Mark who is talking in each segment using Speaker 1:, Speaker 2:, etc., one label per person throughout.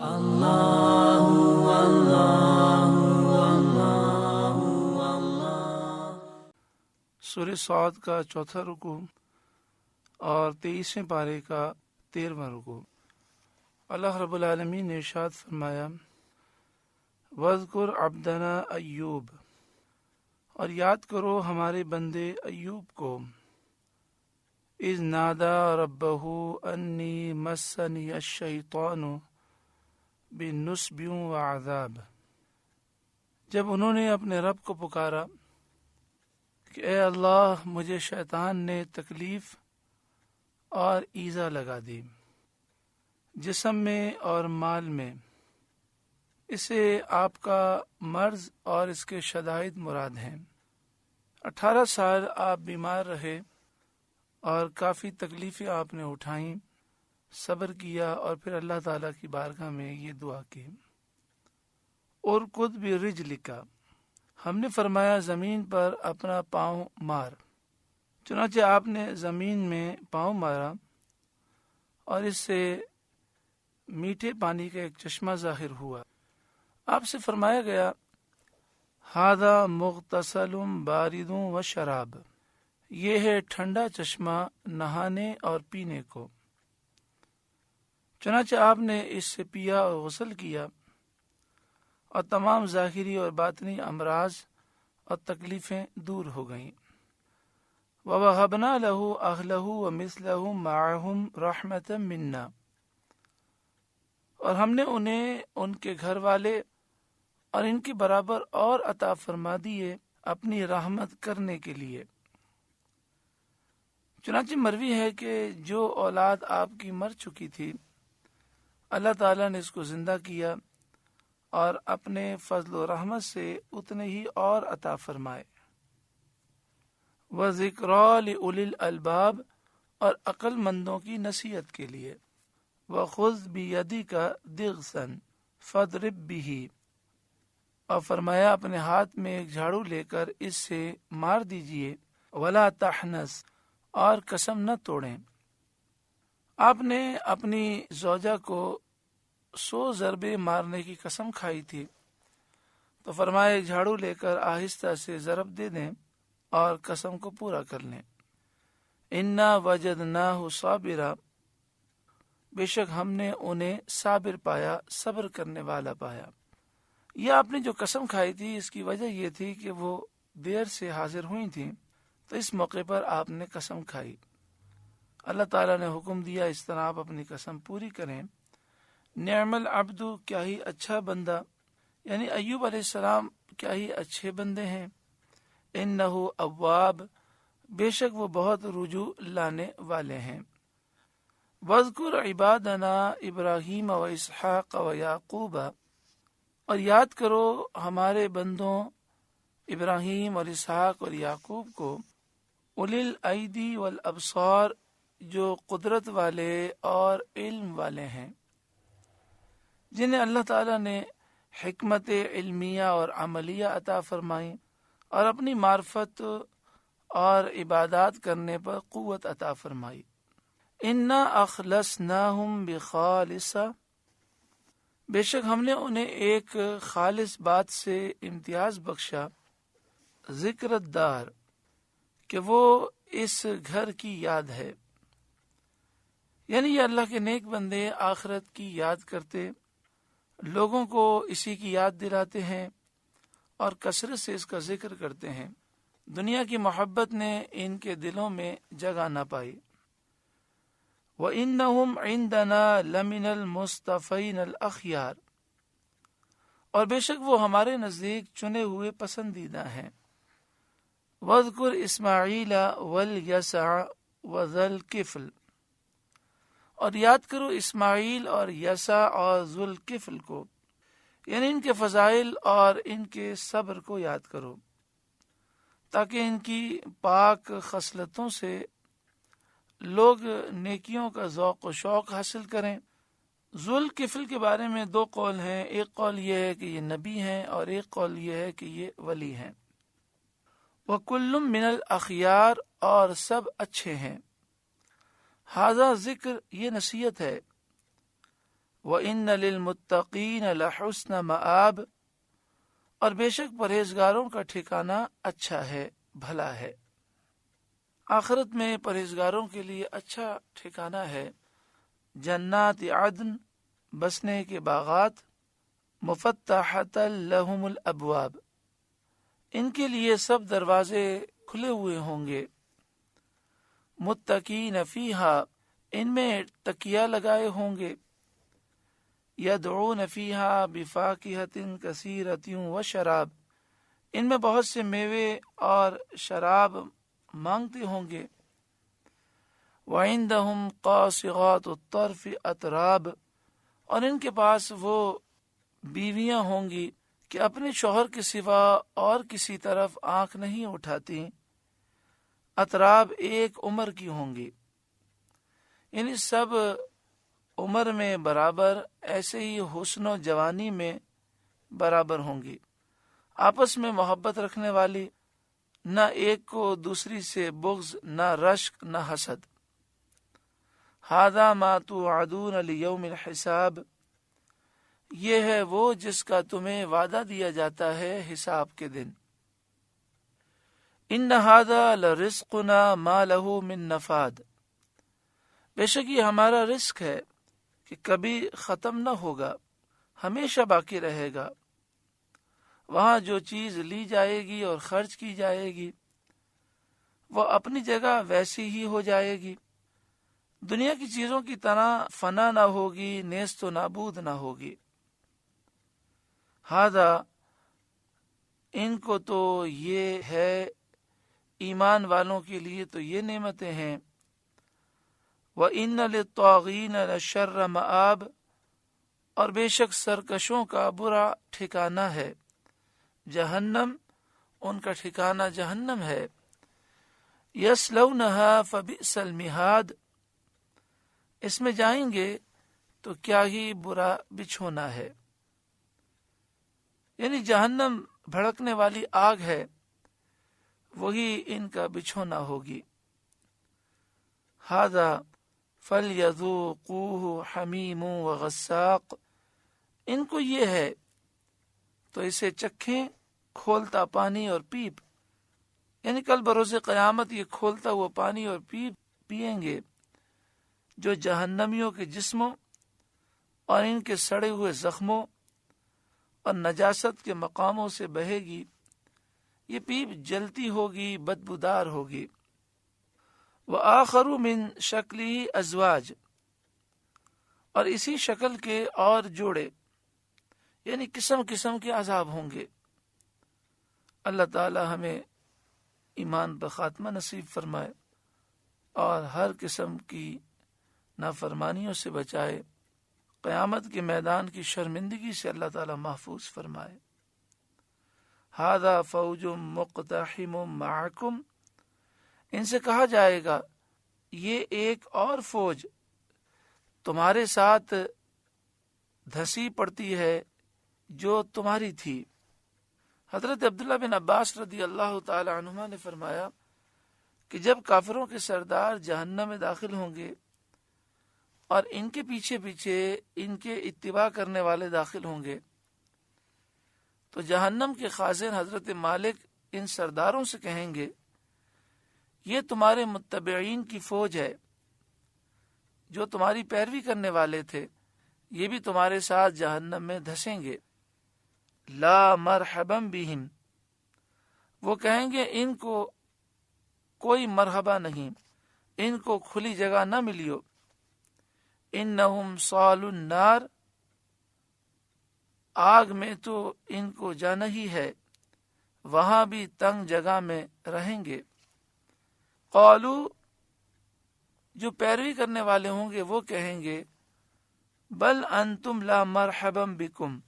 Speaker 1: اللہ اللہ اللہ۔
Speaker 2: سورہ صاد کا چوتھا رکوع اور 23ویں پارے کا 13واں رکوع۔ اللہ رب العالمین نے ارشاد فرمایا، وَاذْكُرْ عَبْدَنَا ایوب، اور یاد کرو ہمارے بندے ایوب کو، اذ نادا ربہ انی مسنی الشیطان بنصب وعذاب، جب انہوں نے اپنے رب کو پکارا کہ اے اللہ مجھے شیطان نے تکلیف اور ایذا لگا دی، جسم میں اور مال میں، اسے آپ کا مرض اور اس کے شدائد مراد ہیں۔ 18 سال آپ بیمار رہے اور کافی تکلیفیں آپ نے اٹھائیں، صبر کیا اور پھر اللہ تعالیٰ کی بارگاہ میں یہ دعا کی، اور خود بھی رجلکا، ہم نے فرمایا زمین پر اپنا پاؤں مار، چنانچہ آپ نے زمین میں پاؤں مارا اور اس سے میٹھے پانی کا ایک چشمہ ظاہر ہوا۔ آپ سے فرمایا گیا، ھذا مغتسل بارد و شراب، یہ ہے ٹھنڈا چشمہ نہانے اور پینے کو۔ چنانچہ آپ نے اس سے پیا اور غسل کیا اور تمام ظاہری اور باطنی امراض اور تکلیفیں دور ہو گئیں۔ وَوَهَبْنَا لَهُ أَهْلَهُ وَمِثْلَهُمْ مَعَهُمْ رَحْمَةً مِنَّا، اور ہم نے انہیں ان کے گھر والے اور ان کے برابر اور عطا فرما دیے اپنی رحمت کرنے کے لیے۔ چنانچہ مروی ہے کہ جو اولاد آپ کی مر چکی تھی، اللہ تعالیٰ نے اس کو زندہ کیا اور اپنے فضل و رحمت سے اتنے ہی اور عطا فرمائے۔ وَذِكْرَىٰ لِأُولِي الْأَلْبَابِ، اور عقل مندوں کی نصیحت کے لیے۔ وَخُذْ بِيَدِكَ ضِغْثًا فَاضْرِب بِهِ، اور فرمایا اپنے ہاتھ میں ایک جھاڑو لے کر اس سے مار دیجئے۔ وَلَا تَحْنَثْ، اور قسم نہ توڑیں۔ آپ نے اپنی زوجہ کو 100 ضربے مارنے کی قسم کھائی تھی، تو فرمایا ایک جھاڑو لے کر آہستہ سے ضرب دے دیں اور قسم کو پورا کر لیں۔ اِنَّا وَجَدْنَاهُ صَابِرًا، بے شک ہم نے انہیں صابر پایا، صبر کرنے والا پایا۔ یہ آپ نے جو قسم کھائی تھی اس کی وجہ یہ تھی کہ وہ دیر سے حاضر ہوئی تھیں، تو اس موقع پر آپ نے قسم کھائی۔ اللہ تعالیٰ نے حکم دیا اس طرح آپ اپنی قسم پوری کریں۔ نعم العبد، کیا ہی اچھا بندہ، یعنی ایوب علیہ السلام کیا ہی اچھے بندے ہیں۔ انہ اواب، بے شک وہ بہت رجوع لانے والے ہیں۔ وَاذْكُرْ عِبَادَنَا ابراہیم و اسحاق و یعقوب، اور یاد کرو ہمارے بندوں ابراہیم اور اسحاق اور یعقوب کو، اولی الایدی والابصار، جو قدرت والے اور علم والے ہیں، جنہیں اللہ تعالیٰ نے حکمت علمیہ اور عملیہ عطا فرمائی اور اپنی معرفت اور عبادات کرنے پر قوت عطا فرمائی۔ انا اخلصناہم بخالصہ، بے شک ہم نے انہیں ایک خالص بات سے امتیاز بخشا، ذکر الدار، کہ وہ اس گھر کی یاد ہے، یعنی یہ اللہ کے نیک بندے آخرت کی یاد کرتے، لوگوں کو اسی کی یاد دلاتے ہیں اور کثرت سے اس کا ذکر کرتے ہیں۔ دنیا کی محبت نے ان کے دلوں میں جگہ نہ پائی۔ وَإِنَّهُمْ عِنْدَنَا لَمِنَ الْمُصْطَفَيْنَ الْأَخْيَارِ، اور بے شک وہ ہمارے نزدیک چنے ہوئے پسندیدہ ہیں۔ وَاذْكُرْ إِسْمَاعِيلَ وَالْيَسَعَ وَذَا الْكِفْلِ، اور یاد کرو اسماعیل اور یسع اور ذو الکفل کو، یعنی ان کے فضائل اور ان کے صبر کو یاد کرو، تاکہ ان کی پاک خصلتوں سے لوگ نیکیوں کا ذوق و شوق حاصل کریں۔ ذو الکفل کے بارے میں 2 قول ہیں، ایک قول یہ ہے کہ یہ نبی ہیں اور ایک قول یہ ہے کہ یہ ولی ہیں۔ وَكُلٌّ مِّنَ الْأَخْيَارِ، اور سب اچھے ہیں۔ ھذا ذکر، یہ نصیحت ہے۔ وَإِنَّ لِلْمُتَّقِينَ لَحُسْنَ مَآب، اور بے شک پرہیزگاروں کا ٹھکانہ اچھا ہے، بھلا ہے۔ آخرت میں پرہیزگاروں کے لیے اچھا ٹھکانہ ہے، جنات عدن، بسنے کے باغات، مفتحۃ لہم الابواب، ان کے لیے سب دروازے کھلے ہوئے ہوں گے، متقین فیہا، ان میں تکیہ لگائے ہوں گے، یدعون فیہا بفاکہۃ کثیرۃ وشراب، ان میں بہت سے میوے اور شراب مانگتے ہوں گے، وعندہم قاصرات الطرف اتراب، اور ان کے پاس وہ بیویاں ہوں گی کہ اپنے شوہر کے سوا اور کسی طرف آنکھ نہیں اٹھاتی، اتراب ایک عمر کی ہوں گی، یعنی سب عمر میں برابر، ایسے ہی حسن و جوانی میں برابر ہوں گی، آپس میں محبت رکھنے والی، نہ ایک کو دوسری سے بغض، نہ رشک، نہ حسد۔ ھذا ما توعدون لیوم الحساب، یہ ہے وہ جس کا تمہیں وعدہ دیا جاتا ہے حساب کے دن۔ ان ھذا لرزقنا ما له من نفاد، بے شک یہ ہمارا رزق ہے کہ کبھی ختم نہ ہوگا، ہمیشہ باقی رہے گا۔ وہاں جو چیز لی جائے گی اور خرچ کی جائے گی وہ اپنی جگہ ویسی ہی ہو جائے گی، دنیا کی چیزوں کی طرح فنا نہ ہوگی، نیست و نابود نہ ہوگی۔ ھذا، ان کو تو یہ ہے، ایمان والوں کے لیے تو یہ نعمتیں ہیں۔ وَإِنَّ لِلطَّاغِينَ لَشَرَّ مَآب، اور بے شک سرکشوں کا برا ٹھکانہ ہے، جہنم، ان کا ٹھکانہ جہنم ہے۔ یصلونها فبئس المہاد، اس میں جائیں گے تو کیا ہی برا بچھونا ہے، یعنی جہنم بھڑکنے والی آگ ہے، وہی ان کا بچھونا ہوگی۔ ھذا فلیذوقوہ حمیم وغساق، ان کو یہ ہے تو اسے چکھیں، کھولتا پانی اور پیپ، یعنی کل بروز قیامت یہ کھولتا ہوا پانی اور پیپ پئیں گے جو جہنمیوں کے جسموں اور ان کے سڑے ہوئے زخموں اور نجاست کے مقاموں سے بہے گی، یہ پیپ جلتی ہوگی، بدبودار ہوگی۔ وآخر من شکلہ ازواج، اور اسی شکل کے اور جوڑے، یعنی قسم قسم کے عذاب ہوں گے۔ اللہ تعالی ہمیں ایمان پر خاتمہ نصیب فرمائے اور ہر قسم کی نافرمانیوں سے بچائے، قیامت کے میدان کی شرمندگی سے اللہ تعالی محفوظ فرمائے۔ ھذا فوج مقتحم معکم، ان سے کہا جائے گا یہ ایک اور فوج تمہارے ساتھ دھسی پڑتی ہے جو تمہاری تھی۔ حضرت عبداللہ بن عباس رضی اللہ تعالی عنہما نے فرمایا کہ جب کافروں کے سردار جہنم میں داخل ہوں گے اور ان کے پیچھے پیچھے ان کے اتباع کرنے والے داخل ہوں گے تو جہنم کے خازن حضرت مالک ان سرداروں سے کہیں گے یہ تمہارے متبعین کی فوج ہے، جو تمہاری پیروی کرنے والے تھے، یہ بھی تمہارے ساتھ جہنم میں دھسیں گے۔ لا مرحبا بہم، وہ کہیں گے ان کو کوئی مرحبا نہیں، ان کو کھلی جگہ نہ ملیو۔ انہم صالو النار، آگ میں تو ان کو جانا ہی ہے، وہاں بھی تنگ جگہ میں رہیں گے۔ قالو، جو پیروی کرنے والے ہوں گے وہ کہیں گے بل انتم لا مرحبا بکم،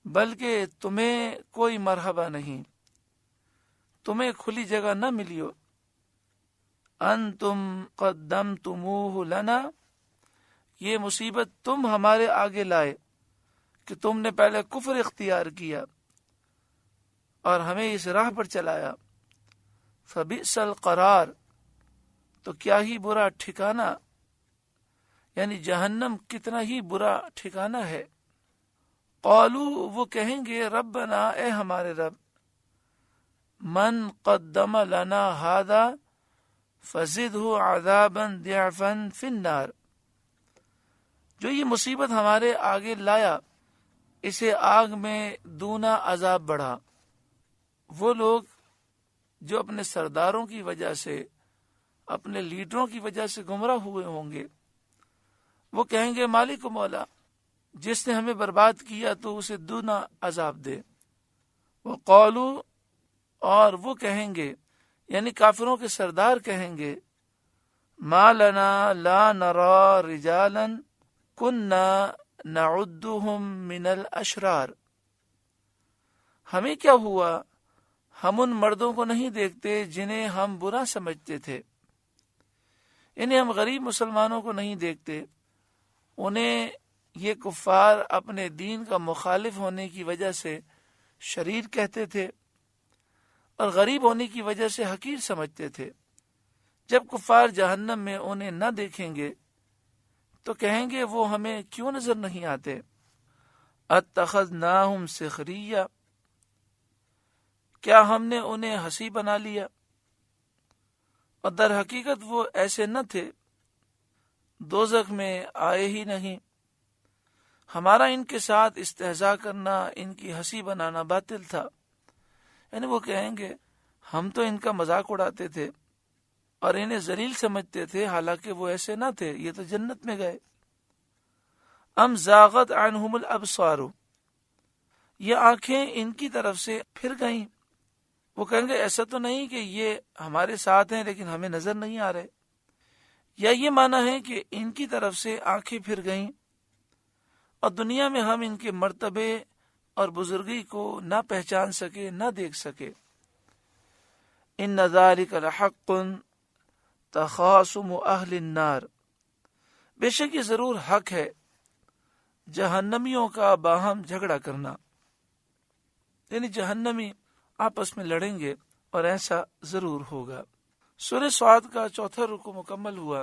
Speaker 2: بلکہ تمہیں کوئی مرحبا نہیں، تمہیں کھلی جگہ نہ ملیو۔ انتم قدمتموہ لنا، یہ مصیبت تم ہمارے آگے لائے کہ تم نے پہلے کفر اختیار کیا اور ہمیں اس راہ پر چلایا۔ فبئس القرار، تو کیا ہی برا ٹھکانہ، یعنی جہنم کتنا ہی برا ٹھکانہ ہے۔ قالو وہ کہیں گے ربنا اے ہمارے رب، من قدم لنا ھذا فزدہ عذابا ضعفا فی النار، جو یہ مصیبت ہمارے آگے لایا اسے آگ میں دونا عذاب بڑھا۔ وہ لوگ جو اپنے سرداروں کی وجہ سے، اپنے لیڈروں کی وجہ سے گمراہ ہوئے ہوں گے، وہ کہیں گے مالک و مولا، جس نے ہمیں برباد کیا تو اسے دونا عذاب دے۔ وقالو اور وہ کہیں گے یعنی کافروں کے سردار کہیں گے ما لنا لا نرى رجالا كنا نعدهم من الاشرار، ہمیں کیا ہوا، ہم ان مردوں کو نہیں دیکھتے جنہیں ہم برا سمجھتے تھے، یعنی ہم غریب مسلمانوں کو نہیں دیکھتے، انہیں یہ کفار اپنے دین کا مخالف ہونے کی وجہ سے شریر کہتے تھے اور غریب ہونے کی وجہ سے حقیر سمجھتے تھے۔ جب کفار جہنم میں انہیں نہ دیکھیں گے تو کہیں گے وہ ہمیں کیوں نظر نہیں آتے؟ اتخذناہم سخریہ، کیا ہم نے انہیں ہنسی بنا لیا؟ اور در حقیقت وہ ایسے نہ تھے، دوزخ میں آئے ہی نہیں۔ ہمارا ان کے ساتھ استہزاء کرنا، ان کی ہنسی بنانا باطل تھا، یعنی وہ کہیں گے ہم تو ان کا مذاق اڑاتے تھے اور انہیں ذلیل سمجھتے تھے، حالانکہ وہ ایسے نہ تھے، یہ تو جنت میں گئے۔ ام زاغت عنہم الابصار، یہ آنکھیں ان کی طرف سے پھر گئیں۔ وہ کہیں گے ایسا تو نہیں کہ یہ ہمارے ساتھ ہیں لیکن ہمیں نظر نہیں آ رہے، یا یہ معنی ہے کہ ان کی طرف سے آنکھیں پھر گئیں اور دنیا میں ہم ان کے مرتبے اور بزرگی کو نہ پہچان سکے، نہ دیکھ سکے۔ ان ذالک لحق تخاصم اہل النار، بے شک یہ ضرور حق ہے جہنمیوں کا باہم جھگڑا کرنا، یعنی جہنمی آپس میں لڑیں گے اور ایسا ضرور ہوگا۔ سورہ صاد کا 4واں رکوع مکمل ہوا۔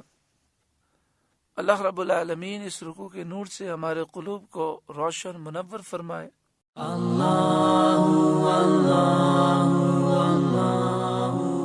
Speaker 2: اللہ رب العالمین اس رکوع کے نور سے ہمارے قلوب کو روشن منور فرمائے۔
Speaker 1: اللہ اللہ اللہ